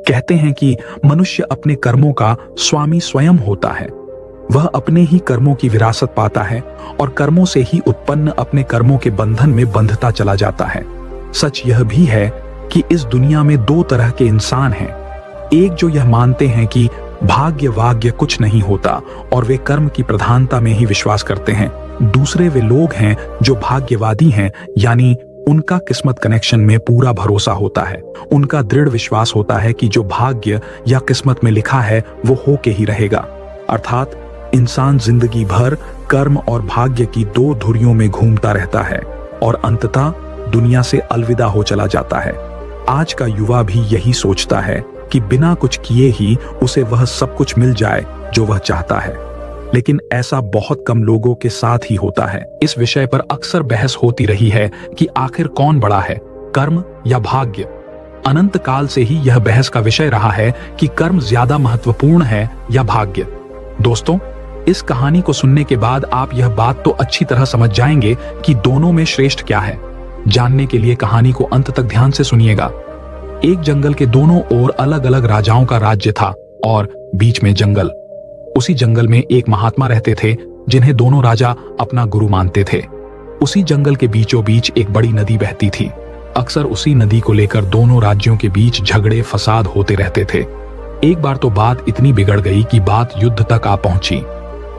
कहते हैं कि मनुष्य अपने कर्मों का स्वामी स्वयं होता है। वह अपने ही कर्मों की विरासत पाता है और कर्मों से ही उत्पन्न अपने कर्मों के बंधन में बंधता चला जाता है। सच यह भी है कि इस दुनिया में दो तरह के इंसान हैं। एक जो यह मानते हैं कि भाग्य वाग्य कुछ नहीं होता और वे कर्म की प्रधानता में ही विश्वास करते हैं। दूसरे वे लोग हैं जो भाग्यवादी हैं, यानी उनका किस्मत कनेक्शन में पूरा भरोसा होता है। उनका दृढ़ विश्वास होता है कि जो भाग्य या किस्मत में लिखा है वो हो के ही रहेगा। अर्थात इंसान जिंदगी भर कर्म और भाग्य की दो धुरियों में घूमता रहता है और अंततः दुनिया से अलविदा हो चला जाता है। आज का युवा भी यही सोचता है कि बिना कुछ किए ही उसे वह सब कुछ मिल जाए जो वह चाहता है, लेकिन ऐसा बहुत कम लोगों के साथ ही होता है। इस विषय पर अक्सर बहस होती रही है कि आखिर कौन बड़ा है, कर्म या भाग्य। अनंत काल से ही यह बहस का विषय रहा है कि कर्म ज्यादा महत्वपूर्ण है या भाग्य। दोस्तों, इस कहानी को सुनने के बाद आप यह बात तो अच्छी तरह समझ जाएंगे कि दोनों में श्रेष्ठ क्या है। जानने के लिए कहानी को अंत तक ध्यान से सुनिएगा। एक जंगल के दोनों ओर अलग अलग राजाओं का राज्य था और बीच में जंगल। उसी जंगल में एक महात्मा रहते थे जिन्हें दोनों राजा अपना गुरु मानते थे। उसी जंगल के बीचों बीच एक बड़ी नदी बहती थी। अक्सर उसी नदी को लेकर दोनों राज्यों के बीच झगड़े फसाद होते रहते थे। एक बार तो बात इतनी बिगड़ गई कि बात युद्ध तक आ पहुंची।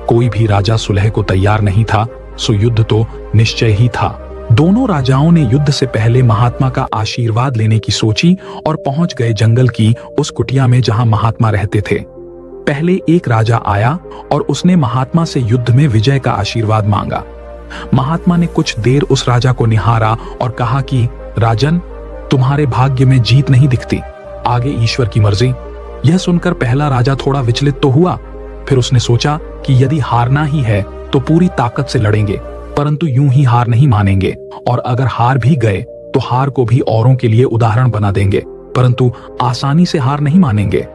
कोई भी राजा सुलह को तैयार नहीं था, सो युद्ध तो निश्चय ही था। दोनों राजाओं ने युद्ध से पहले महात्मा का आशीर्वाद लेने की सोची और पहुंच गए जंगल की उस कुटिया में जहां महात्मा रहते थे। पहले एक राजा आया और उसने महात्मा से युद्ध में विजय का आशीर्वाद मांगा। महात्मा ने कुछ देर उस राजा को निहारा और कहा कि राजन, तुम्हारे भाग्य में जीत नहीं दिखती, आगे ईश्वर की मर्जी। यह सुनकर पहला राजा थोड़ा विचलित तो हुआ, फिर उसने सोचा कि यदि हारना ही है तो पूरी ताकत से लड़ेंगे, परंतु यूं ही हार नहीं मानेंगे, और अगर हार भी गए तो हार को भी औरों के लिए उदाहरण बना देंगे, परंतु आसानी से हार नहीं मानेंगे।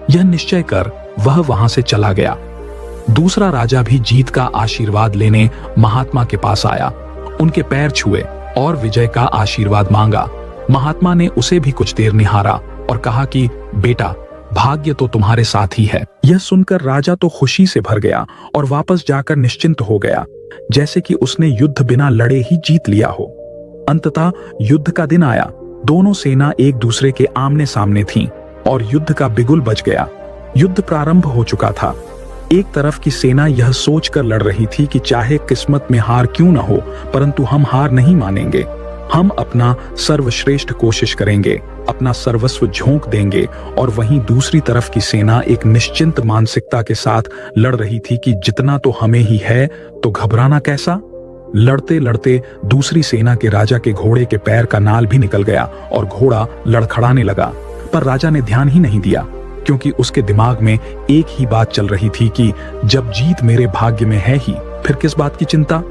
यह निश्चय कर वह वहां से चला गया। दूसरा राजा भी जीत का आशीर्वाद लेने महात्मा के पास आया, उनके पैर छुए और विजय का आशीर्वाद मांगा। महात्मा ने उसे भी कुछ देर निहारा और कहा कि बेटा, भाग्य तो तुम्हारे साथ ही है। यह सुनकर राजा तो खुशी से भर गया और वापस जाकर निश्चिंत हो गया, जैसे कि उसने युद्ध बिना लड़े ही जीत लिया हो। अंततः युद्ध का दिन आया। दोनों सेना एक दूसरे के आमने सामने थीं और युद्ध का बिगुल बज गया। युद्ध प्रारंभ हो चुका था। एक तरफ की सेना यह सोचकर लड़ रही थी कि चाहे किस्मत में हार क्यों न हो, परंतु हम हार नहीं मानेंगे। हम अपना सर्वश्रेष्ठ कोशिश करेंगे, अपना सर्वस्व झोंक देंगे। और वहीं दूसरी तरफ की सेना एक निश्चिंत मानसिकता के साथ लड़ रही थी कि जितना तो हमें ही है तो घबराना कैसा। लड़ते लड़ते दूसरी सेना के राजा के घोड़े के पैर का नाल भी निकल गया और घोड़ा लड़खड़ाने लगा, पर राजा ने ध्यान ही नहीं दिया, क्योंकि उसके दिमाग में एक ही बात चल रही थी कि जब जीत मेरे भाग्य में है ही, फिर किस बात की चिंता।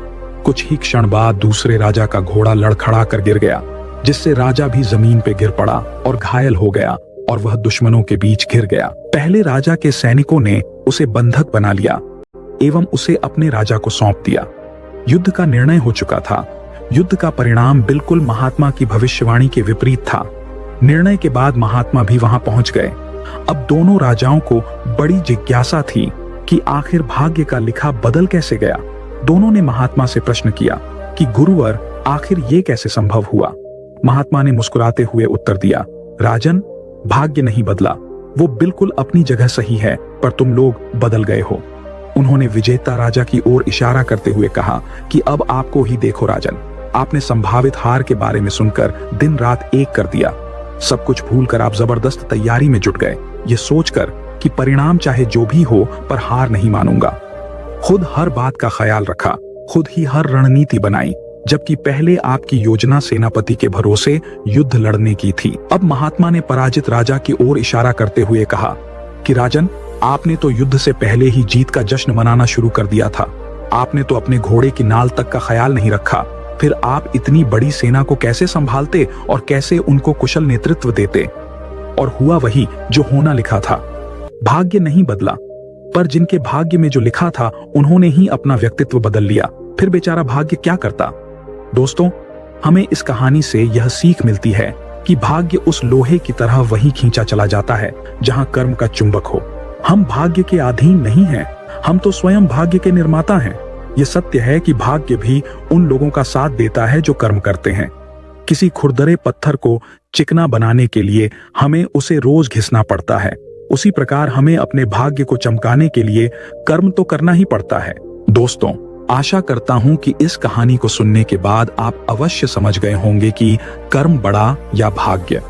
कुछ ही क्षण बाद दूसरे राजा का घोड़ा लड़खड़ा कर गिर गया, जिससे राजा भी जमीन पे गिर पड़ा और घायल हो गया और वह दुश्मनों के बीच घिर गया। पहले राजा के सैनिकों ने उसे बंधक बना लिया एवं उसे अपने राजा को सौंप दिया। युद्ध का निर्णय हो चुका था। युद्ध का परिणाम बिल्कुल महात्मा की भविष्यवाणी के विपरीत था। निर्णय के बाद महात्मा भी वहां पहुंच गए। अब दोनों राजाओं को बड़ी जिज्ञासा थी कि आखिर भाग्य का लिखा बदल कैसे गया। दोनों ने महात्मा से प्रश्न किया कि गुरुवर, आखिर ये कैसे संभव हुआ। महात्मा ने मुस्कुराते हुए उत्तर दिया, राजन, भाग्य नहीं बदला, वो बिल्कुल अपनी जगह सही है, पर तुम लोग बदल गए हो। उन्होंने विजेता राजा की ओर इशारा करते हुए कहा कि अब आपको ही देखो राजन, आपने संभावित हार के बारे में सुनकर दिन रात एक कर दिया। सब कुछ भूलकर आप जबरदस्त तैयारी में जुट गए, ये सोचकर कि परिणाम चाहे जो भी हो पर हार नहीं मानूंगा। खुद हर बात का ख्याल रखा, खुद ही हर रणनीति बनाई, जबकि पहले आपकी योजना सेनापति के भरोसे युद्ध लड़ने की थी। अब महात्मा ने पराजित राजा की ओर इशारा करते हुए कहा कि राजन, आपने तो युद्ध से पहले ही जीत का जश्न मनाना शुरू कर दिया था। आपने तो अपने घोड़े की नाल तक का ख्याल नहीं रखा। फिर आप इतनी बड़ी सेना को कैसे संभालते और कैसे उनको कुशल नेतृत्व देते। और हुआ वही जो होना लिखा था। भाग्य नहीं बदला, पर जिनके भाग्य में जो लिखा था उन्होंने ही अपना व्यक्तित्व बदल लिया। फिर बेचारा भाग्य क्या करता। दोस्तों, हमें इस कहानी से यह सीख मिलती है कि भाग्य उस लोहे की तरह वहीं खींचा चला जाता है जहां कर्म का चुंबक हो। हम भाग्य के अधीन नहीं हैं, हम तो स्वयं भाग्य के निर्माता हैं। ये सत्य है कि भाग्य भी उन लोगों का साथ देता है जो कर्म करते हैं। किसी खुरदरे पत्थर को चिकना बनाने के लिए हमें उसे रोज घिसना पड़ता है, उसी प्रकार हमें अपने भाग्य को चमकाने के लिए कर्म तो करना ही पड़ता है। दोस्तों, आशा करता हूं कि इस कहानी को सुनने के बाद आप अवश्य समझ गए होंगे कि कर्म बड़ा या भाग्य।